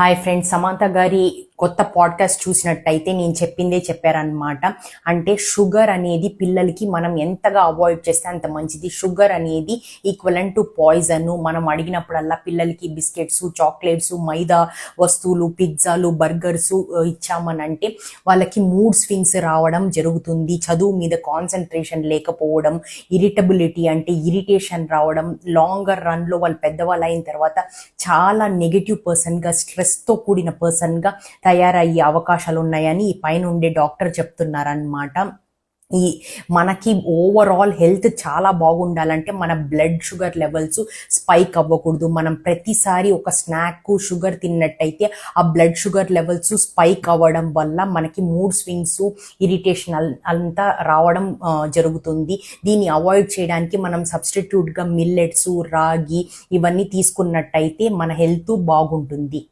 Hi friends, Samantha గారి కొత్త podcast చూసినట్టయితే నేను చెప్పిందే చెప్పారనమాట. అంటే షుగర్ అనేది పిల్లలకి మనం ఎంతగా అవాయిడ్ చేస్తే అంత మంచిది. షుగర్ అనేది ఈక్వలెంట్ టు పాయిజన్. మనం అడిగినప్పుడల్లా పిల్లలకి బిస్కెట్స్, చాక్లెట్స్, మైదా వస్తువులు, పిజ్జాలు, బర్గర్స్ ఇచ్చామనంటే వాళ్ళకి మూడ్ స్వింగ్స్ రావడం జరుగుతుంది. చదువు మీద కాన్సన్ట్రేషన్ లేకపోవడం, ఇరిటబిలిటీ అంటే ఇరిటేషన్ రావడం, లాంగర్ రన్లో వాళ్ళు పెద్దవాళ్ళు అయిన తర్వాత చాలా నెగటివ్ పర్సన్గా, స్ట్రెస్తో కూడిన పర్సన్గా తయారయ్యే అవకాశాలు ఉన్నాయని ఈ పైన ఉండే డాక్టర్ చెప్తున్నారనమాట. ఈ మనకి ఓవరాల్ హెల్త్ చాలా బాగుండాలంటే మన బ్లడ్ షుగర్ లెవెల్స్ స్పైక్ అవ్వకూడదు. మనం ప్రతిసారి ఒక స్నాక్ షుగర్ తిన్నట్టయితే ఆ బ్లడ్ షుగర్ లెవెల్స్ స్పైక్ అవ్వడం వల్ల మనకి మూడ్ స్వింగ్స్, ఇరిటేషన్ అంతా రావడం జరుగుతుంది. దీన్ని అవాయిడ్ చేయడానికి మనం సబ్స్టిట్యూట్గా మిల్లెట్స్, రాగి ఇవన్నీ తీసుకున్నట్టయితే మన హెల్త్ బాగుంటుంది.